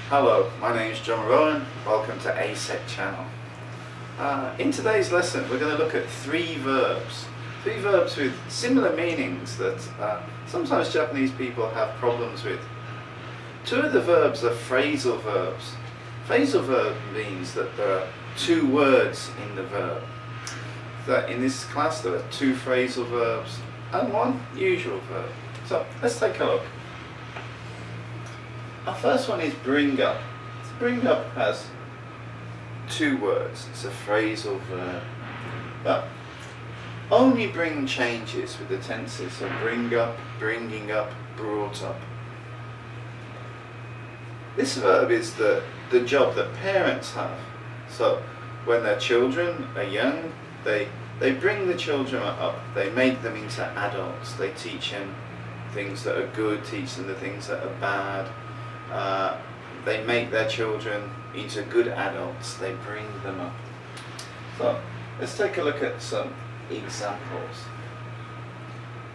Hello, my name is John Rowan. Welcome to Aset channel. In today's lesson we're going to look at three verbs with similar meanings that sometimes Japanese people have problems with. Two of the verbs are phrasal verbs. Phrasal verb means that there are two words in the verb. That in this class there are two phrasal verbs and one usual verb. So let's take a look. Our first one is bring up. Bring up has two words. It's a phrasal verb. But only bring changes with the tenses. So bring up, bringing up, brought up. This verb is the job that parents have. So when their children are young, they bring the children up. They make them into adults. They teach them things that are good, teach them the things that are bad. They make their children into good adults. They bring them up. So let's take a look at some examples.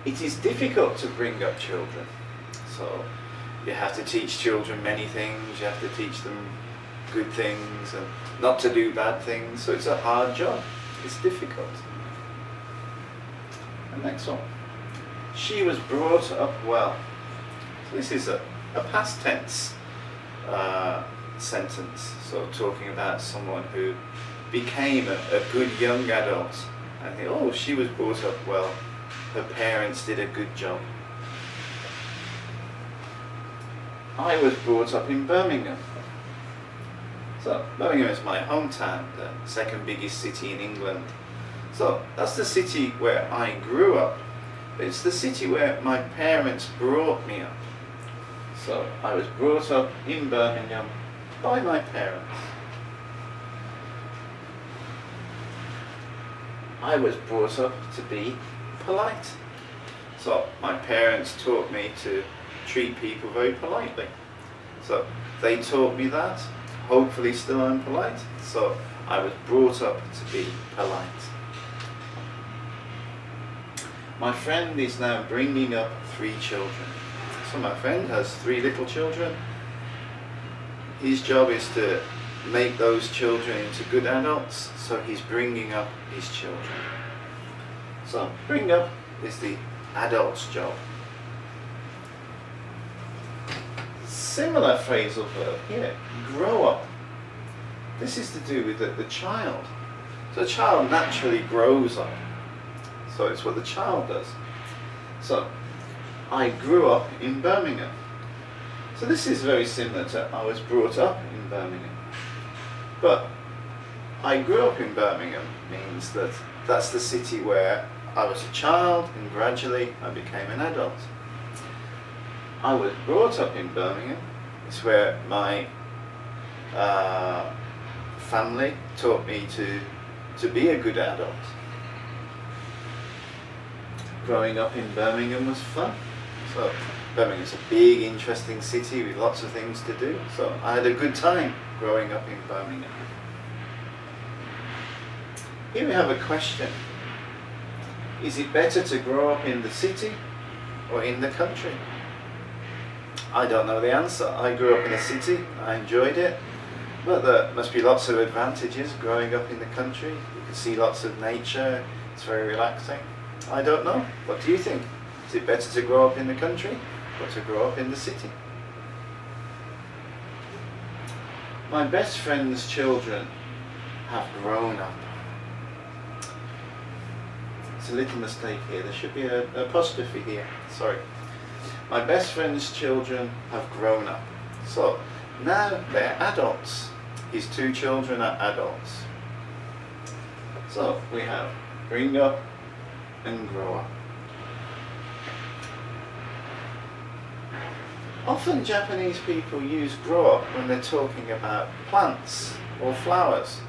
It is difficult to bring up children. So you have to teach children many things. You have to teach them good things and not to do bad things. So it's a hard job. It's difficult. The next one. She was brought up well. So this is a past tense sentence, so talking about someone who became a good young adult, and think, oh, she was brought up well, her parents did a good job. I was brought up in Birmingham. So Birmingham is my hometown, the second biggest city in England. So that's the city where I grew up. It's the city where my parents brought me up. So I was brought up in Birmingham by my parents. I was brought up to be polite. So my parents taught me to treat people very politely. So they taught me that. Hopefully still I'm polite. So I was brought up to be polite. My friend is now bringing up 3 children. So my friend has 3 little children. His job is to make those children into good adults, so he's bringing up his children. So bring up is the adult's job. Similar phrasal verb here, grow up. This is to do with the child. So the child naturally grows up. So it's what the child does. So I grew up in Birmingham. So this is very similar to I was brought up in Birmingham. But I grew up in Birmingham means that that's the city where I was a child and gradually I became an adult. I was brought up in Birmingham. It's where my family taught me to be a good adult. Growing up in Birmingham was fun. So Birmingham's a big, interesting city with lots of things to do. So I had a good time growing up in Birmingham. Here we have a question. Is it better to grow up in the city or in the country? I don't know the answer. I grew up in a city. I enjoyed it. But there must be lots of advantages growing up in the country. You can see lots of nature. It's very relaxing. I don't know. What do you think? Is it better to grow up in the country or to grow up in the city? My best friend's children have grown up. It's a little mistake here. There should be an apostrophe here. Sorry. My best friend's children have grown up. So now they're adults. His 2 children are adults. So we have bring up and grow up. Often Japanese people use grow up when they're talking about plants or flowers.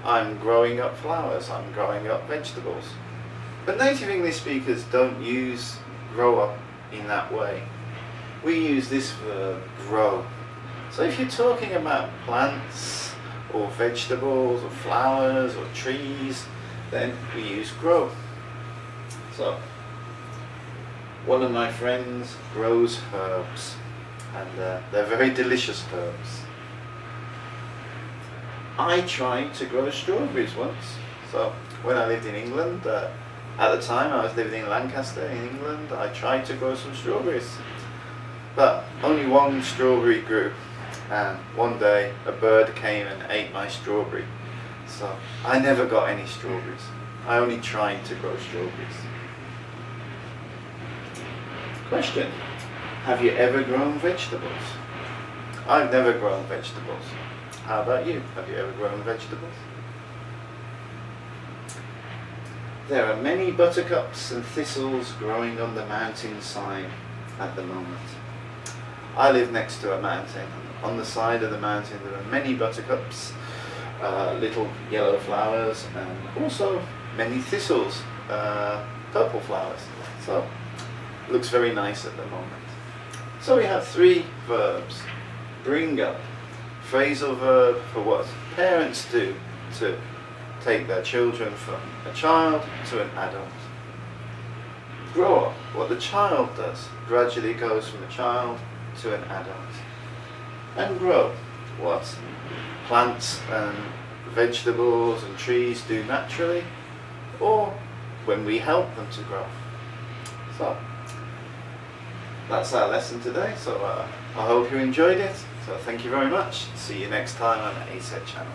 I'm growing up flowers, I'm growing up vegetables. But native English speakers don't use grow up in that way. We use this verb, grow. So if you're talking about plants or vegetables or flowers or trees, then we use grow. So one of my friends grows herbs, and they're very delicious herbs. I tried to grow strawberries once. So when I lived in England, at the time I was living in Lancaster in England, I tried to grow some strawberries. But only one strawberry grew, and one day a bird came and ate my strawberry. So I never got any strawberries. I only tried to grow strawberries. Question: have you ever grown vegetables? I've never grown vegetables. How about you? Have you ever grown vegetables? There are many buttercups and thistles growing on the mountainside at the moment. I live next to a mountain. On the side of the mountain there are many buttercups, little yellow flowers, and also many thistles, purple flowers. So it looks very nice at the moment. So we have three verbs. Bring up, phrasal verb for what parents do to take their children from a child to an adult. Grow up, what the child does, gradually goes from a child to an adult. And grow, what plants and vegetables and trees do naturally, or when we help them to grow. So that's our lesson today. So I hope you enjoyed it. So thank you very much. See you next time on the aset channel.